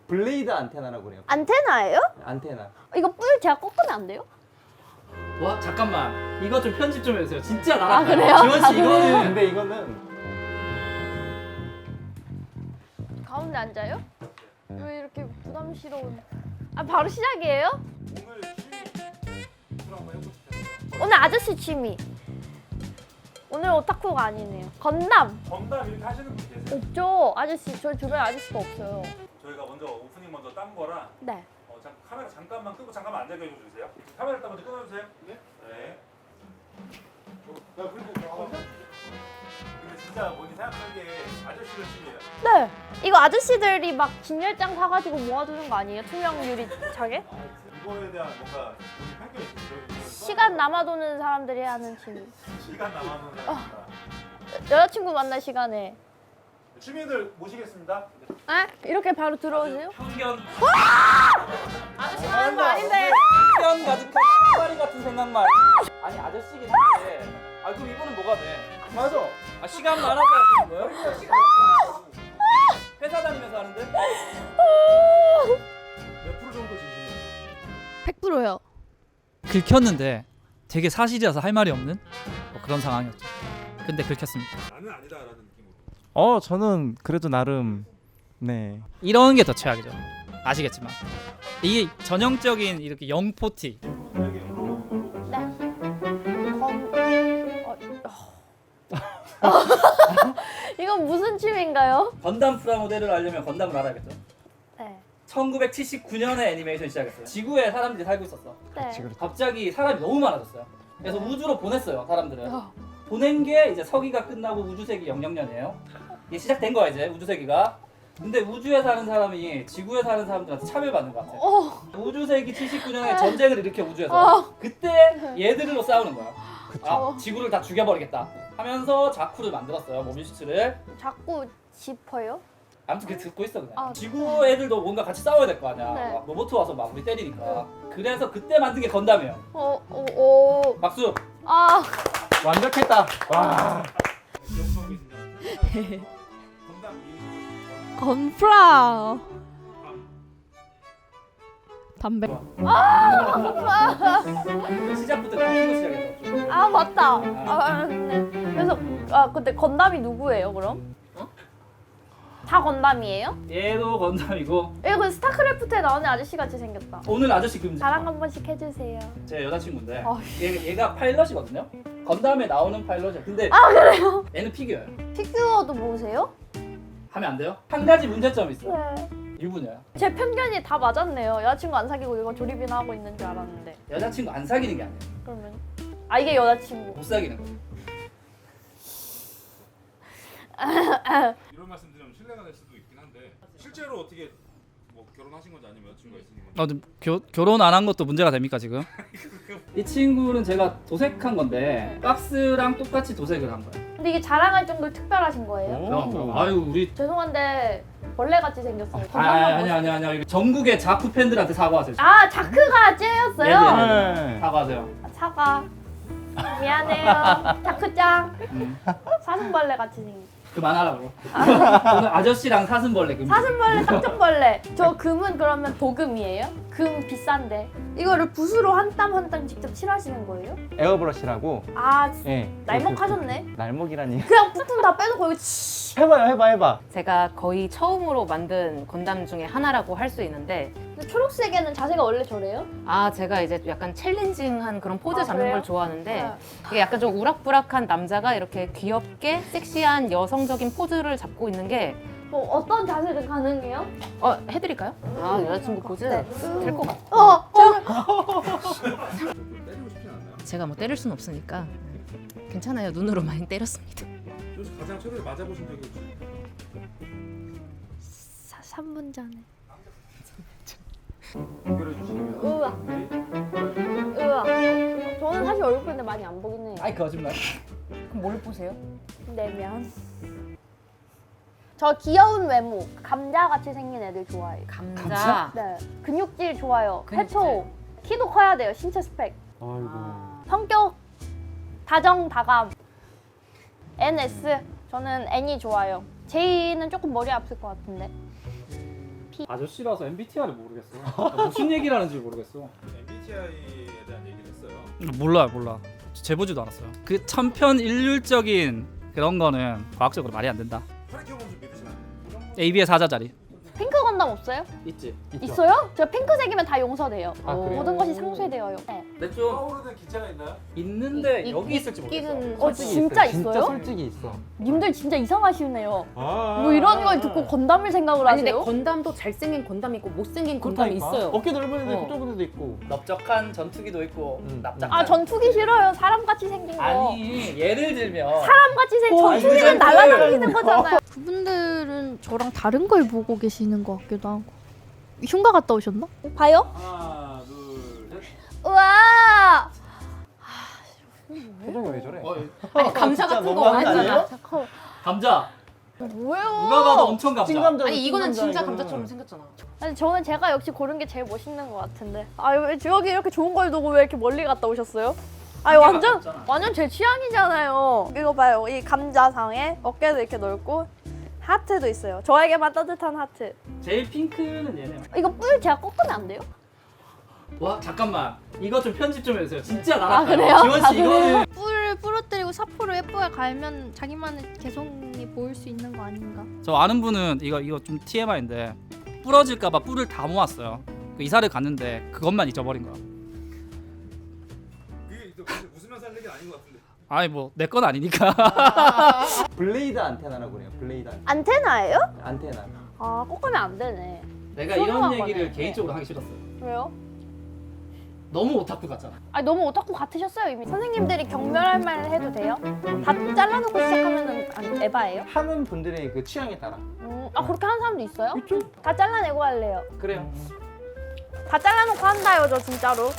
블레이드 안테나라고 그래요. 안테나예요? 안테나. 이거 뿔 제가 꺾으면 안 돼요? 와 잠깐만 이거 좀 편집 좀 해주세요. 진짜 나랑 그래요? 지원 씨 이거는 근데 이거는 가운데 앉아요? 왜 이렇게 부담스러운? 아 바로 시작이에요? 오늘 취미 한번 해보시죠. 오늘 아저씨 취미. 오늘 오타쿠가 아니네요. 건담 건담 이렇게 하시는 분 계세요? 없죠? 아저씨 저희 주변에 아저씨가 없어요. 저희가 먼저 오프닝 먼저 딴 거라 네. 카메라 잠깐만 끄고 잠깐만 앉아 계셔 주세요. 카메라 일단 먼저 끊어주세요. 네. 네. 야 그리고 근데 진짜 본인 생각하기에 아저씨를 취미예요? 네. 이거 아저씨들이 막 진열장 사가지고 모아두는 거 아니에요? 투명 유리 장에? 이거에 대한 뭔가 본인 편견이 있으세요? 시간 남아도는 사람들이 하는 취미. 시간 남아는 사람입니다. 여자친구 만날 시간에. 취미들 모시겠습니다. 에? 이렇게 바로 들어오세요? 편견 아저씨 하는 거 아닌데. 편견 가득한 쌍마리 같은 생각만. 아니 아저씨긴 한데. 아 그럼 이분은 뭐가 돼? 맞아. 아 시간 많아서 하시는 거예요? 회사 다니면서 하는데? 몇 프로 정도 진심이에요? 100%요. 긁혔는데 되게 사실이라서 할 말이 없는 뭐 그런 상황이었죠. 근데 긁혔습니다. 나는 아니다라는 느낌으로. 저는 그래도 나름 네. 이런 게 더 최악이죠. 아시겠지만 이게 전형적인 이렇게 영포티. 네. 이건 무슨 취미인가요? 건담 프라모델을 알려면 건담을 알아야겠죠. 네. 1979년에 애니메이션 시작했어요. 지구에 사람들이 살고 있었어. 네. 갑자기 사람이 너무 많아졌어요. 그래서 우주로 보냈어요, 사람들을. 보낸 게 이제 서기가 끝나고 우주세기 00년이에요. 이게 시작된 거야 이제 우주세기가. 근데 우주에 사는 사람이 지구에 사는 사람들한테 차별받는 것 같아. 우주세기 79년에 전쟁을 일으켜 우주에서. 그때 얘들로 싸우는 거야. 아, 지구를 다 죽여버리겠다 하면서 자쿠를 만들었어요, 모비슈츠를. 자꾸 짚어요? 아무튼 그 듣고 있어 그냥. 아, 지구 애들도 뭔가 같이 싸워야 될 거 아니야. 네. 막 로봇 와서 막 우리 때리니까. 그래서 그때 만든 게 건담이에요. 박수. 아, 완벽했다. 와. 기억하고 계시냐? 건담 이름. 건프라. 담배. 시작부터 바뀌고 시작했어. 아 맞다. 네. 그래서 근데 건담이 누구예요 그럼? 다 건담이에요? 얘도 건담이고. 그 스타크래프트에 나오는 아저씨 같이 생겼다. 오늘 아저씨 금지. 자랑 한 번씩 해주세요. 제 여자친구인데 아. 얘가 파일럿이거든요. 건담에 나오는 파일럿이야. 근데 그래요? 얘는 피규어예요. 피규어도 보세요? 하면 안 돼요? 한 가지 문제점이 있어. 네. 유부녀야. 제 편견이 다 맞았네요. 여자친구 안 사귀고 이거 조립이나 하고 있는 줄 알았는데. 여자친구 안 사귀는 게 아니야. 그러면 이게 여자친구. 못 사귀는 거야. 이런 말씀드리면 신뢰가 될 수도 있긴 한데 실제로 어떻게 뭐 결혼하신 건지 아니면 여자친구가 있으신 건지. 결혼 안 한 것도 문제가 됩니까 지금? 이 친구는 제가 도색한 건데 박스랑 똑같이 도색을 한 거예요. 근데 이게 자랑할 정도로 특별하신 거예요? 그럼 아유 우리 죄송한데 벌레 같이 생겼어요. 아니야 이거 전국의 자쿠 팬들한테 사과하세요. 아 자크가 째였어요? 네네. 사과하세요. 사과. 미안해요. 자크짱. 음. 사슴벌레 같이 생긴. 그만하라고. 오늘 아저씨랑 사슴벌레 금지. 사슴벌레, 쌍둥벌레. 저 금은 그러면 도금이에요? 금 비싼데. 이거를 붓으로 한 땀 한 땀 직접 칠하시는 거예요? 에어브러시라고. 아, 예. 날먹하셨네. 날먹이라니. 그냥 부품 다 빼놓고 이거 치. 해봐. 제가 거의 처음으로 만든 건담 중에 하나라고 할 수 있는데 근데 초록색에는 자세가 원래 저래요? 제가 이제 약간 챌린징한 그런 포즈 아, 잡는 그래요? 걸 좋아하는데 네. 이게 약간 좀 우락부락한 남자가 이렇게 귀엽게 섹시한 여성적인 포즈를 잡고 있는 게 뭐 어떤 자세든 가능해요? 해드릴까요? 여자친구 포즈 네. 될 것 같아요. 때리고 싶진 않나요? 제가 뭐 때릴 순 없으니까 괜찮아요. 눈으로 많이 때렸습니다. 요즘 가장 최근에 맞아보신 적이 혹시 3분 전에. 연결해 주시면 우와. 저는 사실 얼굴인데 많이 안 보긴 해요. 아이 거짓말. 그럼 뭘 보세요? 내면. 저 귀여운 외모, 감자같이 생긴 애들 좋아해요. 감자. 네. 근육질 좋아요. 근육질. 해초. 키도 커야 돼요. 신체 스펙. 아이고. 성격 다정다감. NS. 저는 N이 좋아요. J는 조금 머리 아플 것 같은데. MVP. 아저씨라서 MBTI를 모르겠어. 무슨 얘기를 하는지 모르겠어. MBTI에 대한 얘기를 했어요. 몰라. 재보지도 않았어요. 그 천편일률적인 그런 거는 과학적으로 말이 안 된다. 혈액형은 좀 믿으시나요? AB의 사자자리. 핑크 건담 없어요? 있지. 있어요? 제가 핑크색이면 다 용서돼요. 아, 그래요? 모든 것이 상쇄되어요. 네. 근데 좀 떠오르는 기체가 있나요? 있는데 여기 있을지 모르겠어. 있기는 솔직히 진짜 진짜 있어요? 솔직히 있어. 님들 진짜 이상하시네요. 아. 뭐 이런 걸 듣고 건담을 생각을 아니 근데 하세요? 건담도 잘생긴 건담이 있고 못생긴 건담이 있어요. 어깨 넓은 애도 있고 어. 좁은 애도 있고. 넓적한 전투기도 있고 납작한. 아 전투기 싫어요. 사람같이 생긴 거. 아니 예를 들면 사람같이 생긴 아니, 전투기는 그 날아다니는 거잖아요. 그분들은 저랑 다른 걸 보고 계시는 것 같기도 하고. 흉가 갔다 오셨나? 봐요? 하나, 둘, 셋. 우와. 표정이 왜 저래? 아니 감자 진짜 같은 거 너무한 거 아니잖아. 아니에요? 잠깐. 감자. 뭐예요? 누가 봐도 엄청 감자. 찐감자. 아니 이거는 진짜 감자처럼 생겼잖아. 아니 저는 제가 역시 고른 게 제일 멋있는 것 같은데. 아 왜 여기 이렇게 좋은 걸 두고 왜 이렇게 멀리 갔다 오셨어요? 아니 완전 가깝잖아. 완전 제 취향이잖아요. 이거 봐요. 이 감자상에 어깨도 이렇게 넓고 하트도 있어요. 저에게만 따뜻한 하트. 제일 핑크는 얘네. 이거 뿔 제가 꺾으면 안 돼요? 와 잠깐만. 이거 좀 편집 좀 해주세요. 진짜 나락가요. 그래요? 지원 씨 이거는 뿔을 부러뜨리고 사포를 예쁘게 갈면 자기만의 개성이 보일 수 있는 거 아닌가? 저 아는 분은 이거 좀 TMI인데 부러질까봐 뿔을 다 모았어요. 그 이사를 갔는데 그것만 잊어버린 거야. 그게 근데 웃으면서 할 얘기는 아닌 것 같은데. 아니 뭐 내 건 아니니까. 블레이드 안테나라고 그래요. 블레이드 안테나예요? 안테나. 아 꺾으면 안 되네. 내가 이런 소중한 얘기를 거네. 개인적으로 하기 싫었어요. 왜요? 너무 오타쿠 같잖아. 아니 너무 오타쿠 같으셨어요 이미. 선생님들이 경멸할 말 해도 돼요? 다 잘라놓고 시작하면은 에바예요? 하는 분들의 그 취향에 따라. 아 그렇게 하는 사람도 있어요? 다 잘라내고 할래요. 그래요. 다 잘라놓고 한다요 저 진짜로.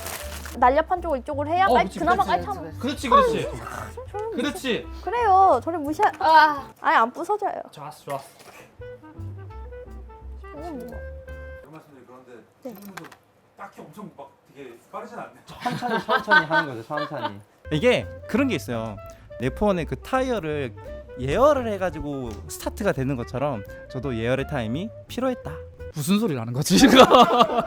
날렵한 쪽을 이쪽으로 해야 그치, 그나마 그치, 깔창. 그렇지. 저는 그렇지. 그래요. 저를 무시. 아예 안 부서져요. 좋았어. 저는 뭐. 그 말씀드리 그런데 네. 친구도 딱히 엄청 막 되게 빠르진 않네요. 천천히 하는 거죠. 천천히. 이게 그런 게 있어요. F1의 그 타이어를 예열을 해가지고 스타트가 되는 것처럼 저도 예열의 타임이 필요했다. 무슨 소리를 하는 거지 지금?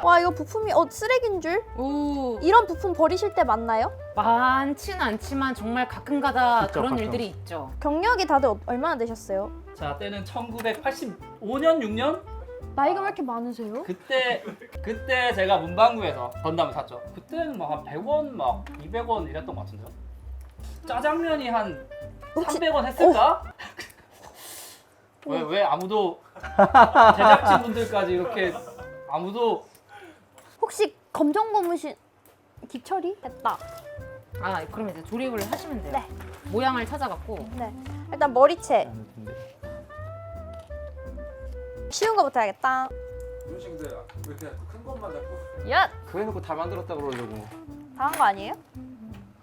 와 이거 부품이 쓰레기인 줄? 오 이런 부품 버리실 때 맞나요? 많지는 않지만 정말 가끔가다 있죠, 그런 가끔. 일들이 있죠. 경력이 다들 얼마나 되셨어요? 자 때는 1985년 6년 나이가 왜 이렇게 많으세요? 그때 제가 문방구에서 건담을 샀죠. 그때는 막 한 100원 막 200원 이랬던 것 같은데요. 짜장면이 한 혹시- 300원 했을까? 왜 아무도 제작진 분들까지 이렇게 아무도 혹시 검정 고무신 기철이 됐다. 아 그러면 이제 조립을 하시면 돼요. 네. 모양을 찾아갖고 네. 일단 머리채 하는 텐데. 쉬운 거부터 해야겠다. 이런 식인데 왜 이렇게 큰 것만 잡고. 얏! 그거 해놓고 다 만들었다 그러려고. 다 한 거 아니에요?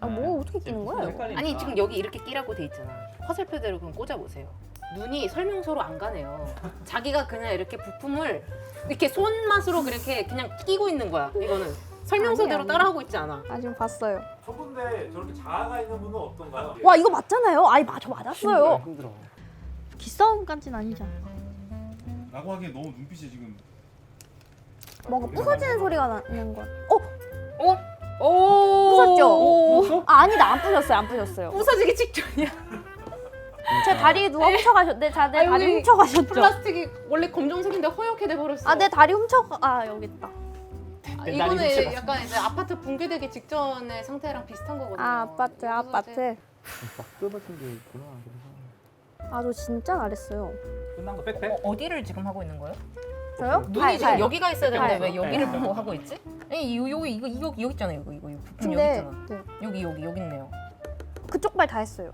뭐 어떻게 끼는 거예요? 이거? 헷갈리니까. 아니 지금 여기 이렇게 끼라고 돼 있잖아. 화살표대로 그럼 꽂아보세요. 눈이 설명서로 안 가네요. 자기가 그냥 이렇게 부품을 이렇게 손맛으로 그렇게 그냥 끼고 있는 거야. 이거는 설명서대로 아니. 따라하고 있지 않아. 아 지금 봤어요. 저분데 저렇게 자아가 있는 분은 어떤가요? 와 이거 맞잖아요. 아니 저 맞았어요. 힘들어. 기싸움까지는 아니잖아. 라고 하기엔 너무 눈빛이 지금. 뭔가 부서지는 소리가 나는 거. 오 부쉈죠? 아 아니다 안 부셨어요 안 부셨어요. 부서지기 직전이야. 제 다리 누가 훔쳐가셨? 내 다리 여기 훔쳐가셨죠? 플라스틱이 원래 검정색인데 허옇게 돼버렸어. 아 내 다리 아, 여기 있다. 이거는 훔쳐갔어. 약간 이제 아파트 붕괴되기 직전의 상태랑 비슷한 거거든요. 아 아파트. 막 뜯어진 게 있구나. 아 저 진짜 잘했어요. 끝난 거 빽빽. 어디를 지금 하고 있는 거예요? 저요? 눈이 지금 여기가 있어야 되는데 발. 왜 여기를 보고 하고 있지? 아니 여기 이거 여기 있잖아요. 이거 부품 여기 근데 있잖아. 네. 여기 있네요. 그쪽 발 다 했어요.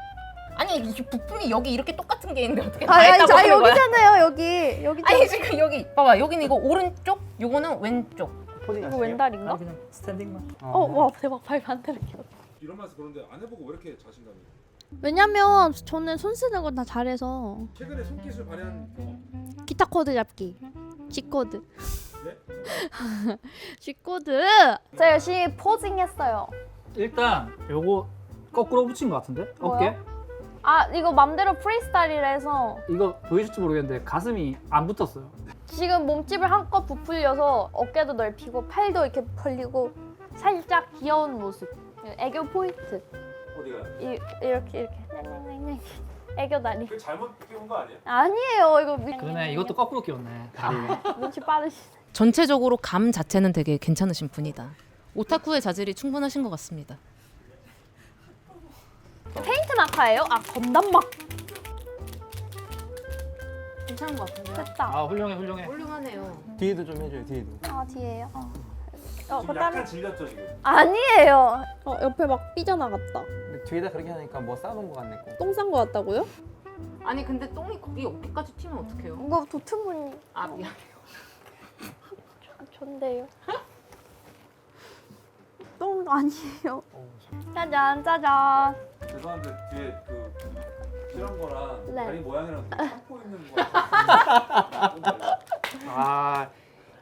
아니 이 부품이 여기 이렇게 똑같은 게 있는데 어떻게 아 다 했다고 하는 거야? 여기잖아요 여기. 아니 지금 여기 봐봐 여기는 이거 오른쪽, 요거는 왼쪽. 코딩 이거 왼다리인가? 그냥 스탠딩만. 와 대박 발 반대로 켜. 이런 말씀 그런데 안 해보고 왜 이렇게 자신감이? 왜냐면 저는 손 쓰는 건 다 잘해서 최근에 손기술 발휘한 경험. 기타 코드 잡기, G 코드, 네? G 코드. 제가 열심히 포징했어요. 일단 요거 거꾸로 붙인 것 같은데? 뭐요? 어깨? 아 이거 맘대로 프리스타일이라서 이거 보이실지 모르겠는데 가슴이 안 붙었어요. 지금 몸집을 한껏 부풀려서 어깨도 넓히고 팔도 이렇게 벌리고 살짝 귀여운 모습. 애교 포인트. 어디가? 이렇게 네. 애교 다리. 그 잘못 끼운 거 아니에요? 아니에요 이거 그러네. 이것도 거꾸로 끼웠네. 다리. 눈치 빠르시. 전체적으로 감 자체는 되게 괜찮으신 분이다. 오타쿠의 자질이 충분하신 것 같습니다. 페인트 마카예요? 아 건담 막. 괜찮은 것 같은데요? 됐다. 아 훌륭해 훌륭해. 훌륭하네요. 뒤에도 좀 해줘요. 뒤에도. 아 뒤에요? 지금 그거 약간 다른. 질렸죠 지금? 아니에요. 옆에 막 삐져나갔다. 근데 뒤에다 그렇게 하니까 뭐 싸놓은 거 같네. 꼭. 똥 싼 거 같다고요? 아니 근데 똥이 거기 어깨까지 튀면 어떡해요? 이거 도트문이 아 미안. 좋은데요. 똥 아니에요. 짜잔 짜잔. 죄송한데 뒤에 그 이런 거랑 네. 다리 모양이랑 샴푸 있는 거 아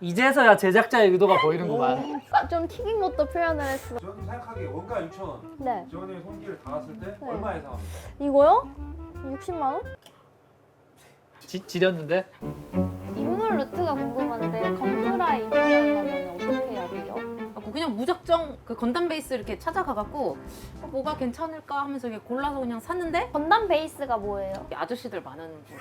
이제서야 제작자의 의도가 보이는구만. 좀 튀긴 것도 표현을 했어. 저는 생각하기에 원가 6,000원 네. 지원님이 손길을 닿았을 때 네. 얼마 예상합니까? 이거요? 60만 원? 지렸는데 인물 루트가 궁금한데 건프라 인물하려면 어떻게 해야 돼요? 그냥 무작정 그 건담 베이스 이렇게 찾아가갖고 뭐가 괜찮을까 하면서 이렇게 골라서 그냥 샀는데 건담 베이스가 뭐예요? 아저씨들 많은 분.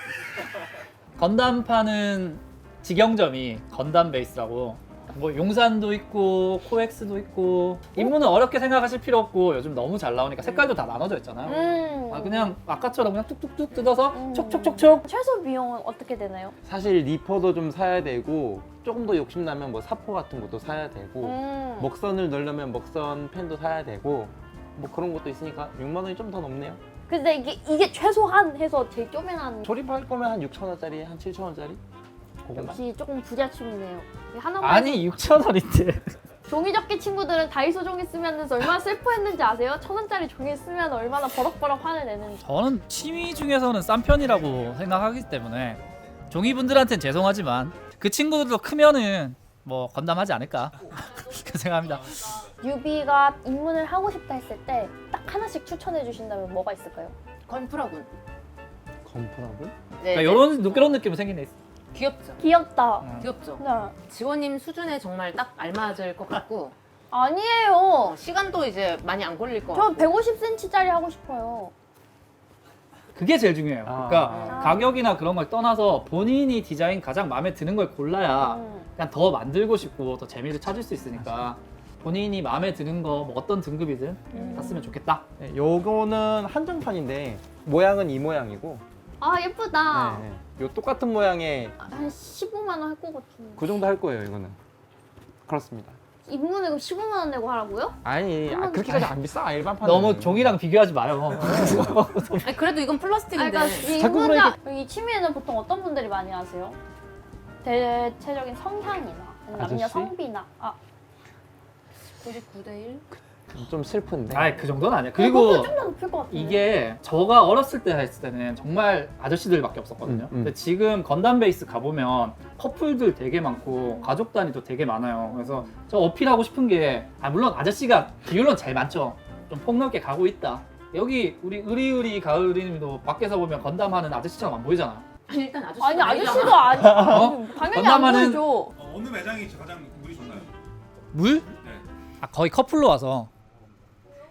건담파는 직영점이 건담 베이스라고 뭐 용산도 있고 코엑스도 있고 입문은 어렵게 생각하실 필요 없고 요즘 너무 잘 나오니까 색깔도 다 나눠져 있잖아요. 아 그냥 아까처럼 그냥 뚝뚝뚝 뜯어서 촉촉촉촉. 최소 비용은 어떻게 되나요? 사실 리퍼도 좀 사야 되고 조금 더 욕심 나면 뭐 사포 같은 것도 사야 되고 먹선을 넣으려면 먹선 펜도 사야 되고 뭐 그런 것도 있으니까 6만 원이 좀 더 넘네요. 근데 이게 최소한 해서 제일 쪼매난 조립할 거면 한 6,000원짜리, 한 7,000원짜리? 그거만? 역시 조금 부잣집이네요. 하나만 아니 6,000원인데. 종이접기 친구들은 다이소 종이 쓰면 얼마나 슬퍼했는지 아세요? 1,000원짜리 종이 쓰면 얼마나 버럭버럭 화를 내는지. 저는 취미 중에서는 싼 편이라고 생각하기 때문에 종이분들한테는 죄송하지만 그 친구들도 크면은 뭐 건담하지 않을까 그 생각합니다. 유비가 입문을 하고 싶다 했을 때 딱 하나씩 추천해 주신다면 뭐가 있을까요? 건프라군. 건프라고? 네. 그러니까 이런 느낌은 생긴 애 있어. 귀엽죠. 귀엽다. 귀엽죠. 네. 지원님 수준에 정말 딱 알맞을 것 같고 아니에요. 시간도 이제 많이 안 걸릴 것 저 같고. 150cm짜리 하고 싶어요. 그게 제일 중요해요. 아. 그러니까 가격이나 그런 걸 떠나서 본인이 디자인 가장 마음에 드는 걸 골라야 그냥 더 만들고 싶고 더 재미를 찾을 수 있으니까 본인이 마음에 드는 거 뭐 어떤 등급이든 샀으면 좋겠다. 네, 요거는 한정판인데 모양은 이 모양이고 아 예쁘다. 네, 네. 요 똑같은 모양의 한 15만 원 할 것 같은데. 그 정도 할 거예요 이거는. 그렇습니다. 입문에 그럼 15만 원 내고 하라고요? 아니 그렇게까지 안 비싸 일반판. 너무 종이랑 비교하지 마요. 아니, 그래도 이건 플라스틱인데. 그러니까 이 자꾸 입문자 이 취미에는 보통 어떤 분들이 많이 하세요? 대체적인 성향이나 남녀 아저씨? 성비나 99대1? 좀 슬픈데. 아이 그 정도는 아니야. 그리고 좀더 높을 것 같은데. 이게 저가 어렸을 때 했을 때는 정말 아저씨들밖에 없었거든요. 근데 지금 건담 베이스 가보면 커플들 되게 많고 가족 단위도 되게 많아요. 그래서 저 어필하고 싶은 게 물론 아저씨가 비율은 제일 많죠. 좀 폭넓게 가고 있다. 여기 우리 의리의리 가을이님도 밖에서 보면 건담하는 아저씨처럼 안 보이잖아. 아니 일단 아저씨가 아니 아니잖아. 아저씨도 아니. 어? 당연히 안 건담하는- 보이죠. 어느 매장이 가장 물이 좋나요? 물? 네. 아 거의 커플로 와서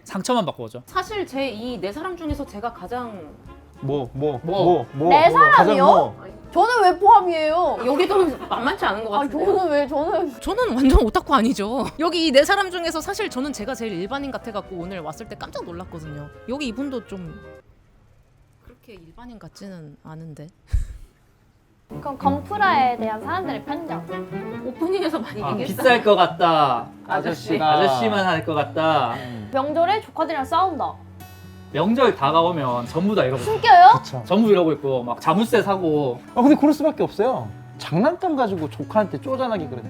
상처만 받고 오죠. 사실 제 이 네 사람 중에서 제가 가장 네 사람이요? 저는 왜 포함이에요? 여기도 만만치 않은 것 아 같은데요. 저는 왜 저는 저는 완전 오타쿠 아니죠. 여기 이 네 사람 중에서 사실 저는 제가 제일 일반인 같아갖고 오늘 왔을 때 깜짝 놀랐거든요. 여기 이분도 좀 그렇게 일반인 같지는 않은데. 그럼 건프라에 대한 사람들의 편견. 오프닝에서 많이 얘기했어요. 비쌀 것 같다. 아저씨가 아저씨만 할 것 같다. 명절에 조카들이랑 싸운다. 명절 다가오면 전부 다 이러고 있어. 숨겨요? 그쵸. 전부 이러고 있고 막 자물쇠 사고. 근데 그럴 수밖에 없어요. 장난감 가지고 조카한테 쪼잔하게 그래.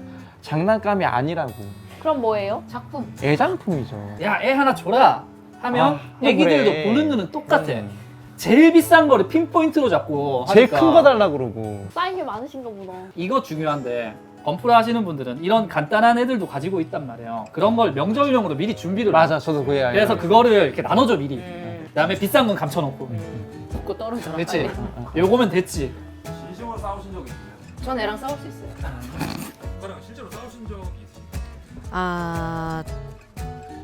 장난감이 아니라고. 그럼 뭐예요? 작품. 애장품이죠. 야 애 하나 줘라 하면 아, 애기들도 그래. 보는 눈은 똑같아. 제일 비싼 거를 핀포인트로 잡고 제일 하니까. 큰 거 달라 그러고. 쌓인 게 많으신가 보다. 이거 중요한데 건프라 하시는 분들은 이런 간단한 애들도 가지고 있단 말이에요. 그런 걸 명절용으로 미리 준비를 맞아, 저도 그 얘기. 그래서 그거를 이렇게 나눠줘 미리. 그다음에 비싼 건 감춰놓고. 붙고 떨어져라. 그렇지. 빨리. 요거면 됐지. 진심으로 싸우신 적 있으세요? 전 애랑 싸울 수 있어요. 오빠랑 실제로 싸우신 적이 있으세요?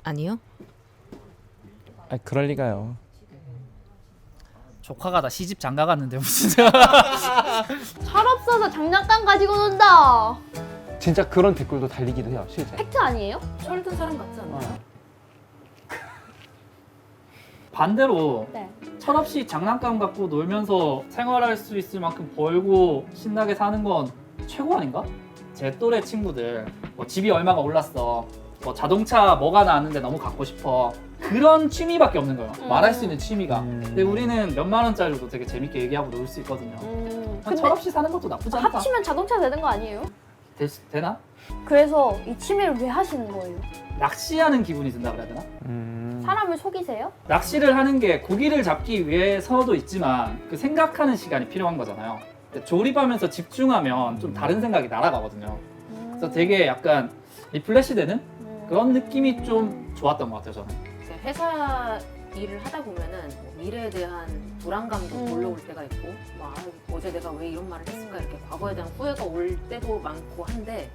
아니요. 아 그럴 리가요. 조카가 다 시집 장가 갔는데 무슨 철없어서 장난감 가지고 논다. 진짜 그런 댓글도 달리기도 해요, 실제. 팩트 아니에요? 철든 사람 같지 않나요? 어. 반대로 네. 철없이 장난감 갖고 놀면서 생활할 수 있을 만큼 벌고 신나게 사는 건 최고 아닌가? 제 또래 친구들 뭐 집이 얼마가 올랐어, 뭐 자동차 뭐가 나왔는데 너무 갖고 싶어, 그런 취미밖에 없는 거예요. 말할 수 있는 취미가. 근데 우리는 몇만 원짜리로도 되게 재밌게 얘기하고 놀 수 있거든요. 근데 철없이 사는 것도 나쁘지 않다. 합치면 자동차 되는 거 아니에요? 되나? 그래서 이 취미를 왜 하시는 거예요? 낚시하는 기분이 든다 그래야 되나? 사람을 속이세요? 낚시를 하는 게 고기를 잡기 위해서도 있지만 그 생각하는 시간이 필요한 거잖아요. 근데 조립하면서 집중하면 좀 다른 생각이 날아가거든요. 그래서 되게 약간 리플레시 되는 그런 느낌이 좀 좋았던 것 같아요, 저는. 이제 회사 일을 하다 보면은 뭐 미래에 대한 불안감도 올라올 때가 있고, 뭐 어제 내가 왜 이런 말을 했을까 이렇게 과거에 대한 후회가 올 때도 많고 한데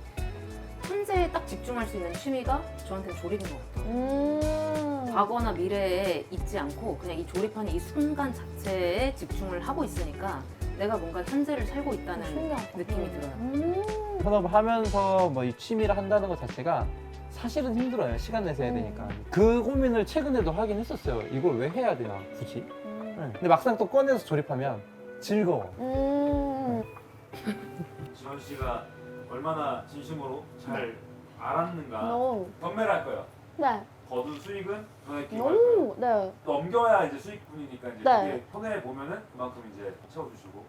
현재에 딱 집중할 수 있는 취미가 저한테는 조립인 것 같아요. 과거나 미래에 있지 않고 그냥 이 조립하는 이 순간 자체에 집중을 하고 있으니까 내가 뭔가 현재를 살고 있다는 느낌이 들어요. 현업을 하면서 뭐 이 취미를 한다는 것 자체가 사실은 힘들어요. 시간 내서 해야 되니까. 그 고민을 최근에도 하긴 했었어요. 이걸 왜 해야 되나, 굳이. 네. 근데 막상 또 꺼내서 조립하면 즐거워. 지원 씨가 얼마나 진심으로 잘 알았는가 No. 경매를 할 거예요. 네. 거둔 수익은 돈에 기부할 거예요. 오, 네. 넘겨야 이제 수익분이니까 이제 네. 그게 손해 보면은 그만큼 이제 채워주시고.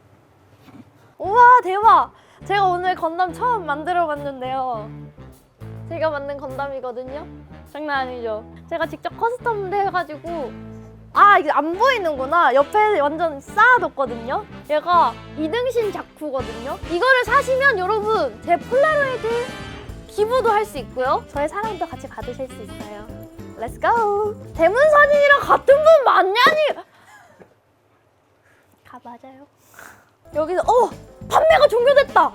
우와, 대박! 제가 오늘 건담 처음 만들어 봤는데요. 제가 만든 건담이거든요. 장난 아니죠? 제가 직접 커스텀 해가지고, 아, 이게 안 보이는구나. 옆에 완전 쌓아뒀거든요. 얘가 이등신 작품거든요. 이거를 사시면 여러분 제 폴라로이드 기부도 할 수 있고요. 저의 사랑도 같이 받으실 수 있어요. Let's go! 대문 사진이랑 같은 분 맞냐니? 맞아요. 여기서 판매가 종료됐다.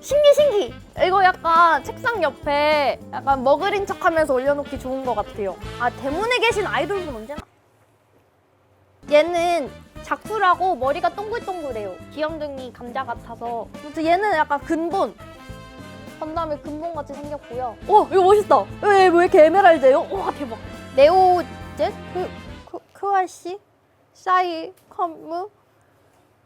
신기. 이거 약간 책상 옆에 약간 머그린 척하면서 올려놓기 좋은 것 같아요. 아, 대문에 계신 아이돌분 언제나? 얘는 자쿠라고 머리가 동글동글해요. 귀염둥이 감자 같아서. 아무튼 얘는 약간 근본. 건담의 근본같이 생겼고요. 이거 멋있다. 왜 이렇게 에메랄드예요? 와, 대박. 네오젯? 크와시? 사이 컴무?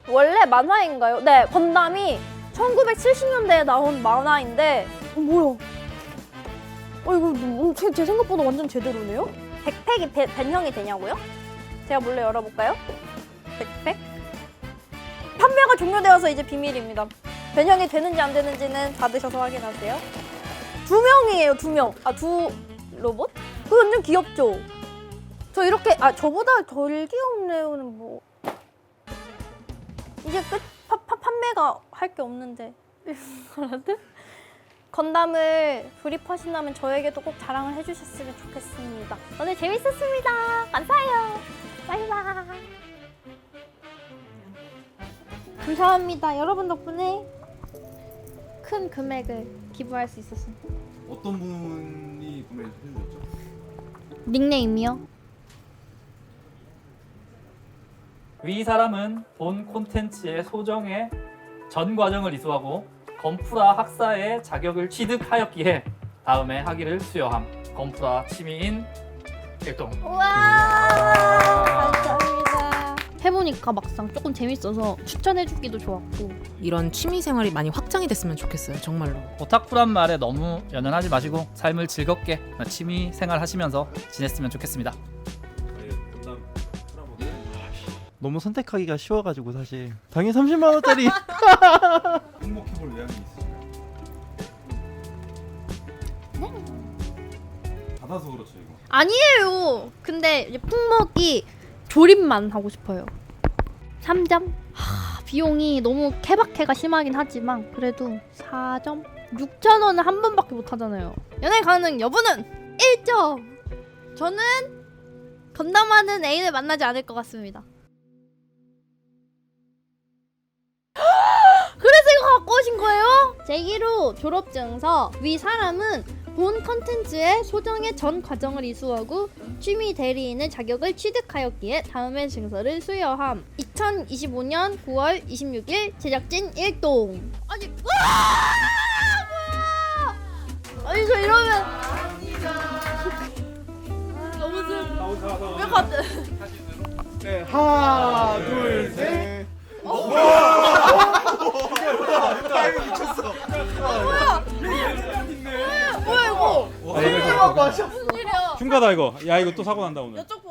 원래 만화인가요? 네, 건담이 1970년대에 나온 만화인데 뭐야? 이거 제 생각보다 완전 제대로네요? 백팩이 변형이 되냐고요? 제가 몰래 열어볼까요? 백팩? 판매가 종료되어서 이제 비밀입니다. 변형이 되는지 안 되는지는 받으셔서 확인하세요. 2명이에요, 2명. 두 로봇? 그거 완전 귀엽죠? 저 이렇게, 저보다 덜 귀엽네요는 뭐. 이제 끝? 판매가 할 게 없는데. 건담을 조립하신다면 저에게도 꼭 자랑을 해주셨으면 좋겠습니다. 오늘 재밌었습니다. 감사해요. 바이바이. 감사합니다. 여러분 덕분에 큰 금액을 기부할 수 있었습니다. 어떤 분이 구매해 주셨죠? 닉네임이요? 위 사람은 본 콘텐츠의 소정의 전 과정을 이수하고 건프라 학사의 자격을 취득하였기에 다음에 학위를 수여함. 건프라 취미인 일동. 우와, 감사합니다. 해보니까 막상 조금 재밌어서 추천해주기도 좋았고. 이런 취미 생활이 많이 확장이 됐으면 좋겠어요, 정말로. 오타쿠란 말에 너무 연연하지 마시고 삶을 즐겁게 취미 생활 하시면서 지냈으면 좋겠습니다. 너무 선택하기가 쉬워가지고 사실 당연히 30만 원짜리. 행복해볼 의향이 있으신가요? 네. 받아서 그렇죠 이거. 아니에요. 근데 이제 풍목이 조립만 하고 싶어요. 3점? 비용이 너무 케바케가 심하긴 하지만 그래도 4점? 6,000원을 한 번밖에 못 하잖아요. 연애 가능 여부는 1점. 저는 건담하는 애인을 만나지 않을 것 같습니다. 그래서 이거 갖고 오신 거예요? 제1호 졸업증서. 위 사람은 본 컨텐츠의 소정의 전 과정을 이수하고 취미 대리인의 자격을 취득하였기에 다음의 증서를 수여함. 2025년 9월 26일 제작진 일동. 아니 뭐야? 아니 저 이러면 너무 슬. 왜 갑자기? 네, 하나, 둘, 셋. 뭐야 이거? 아, 이거 무슨 일이야? 흉가다 이거. 야 이거 또 사고 난다 오늘. 여쭤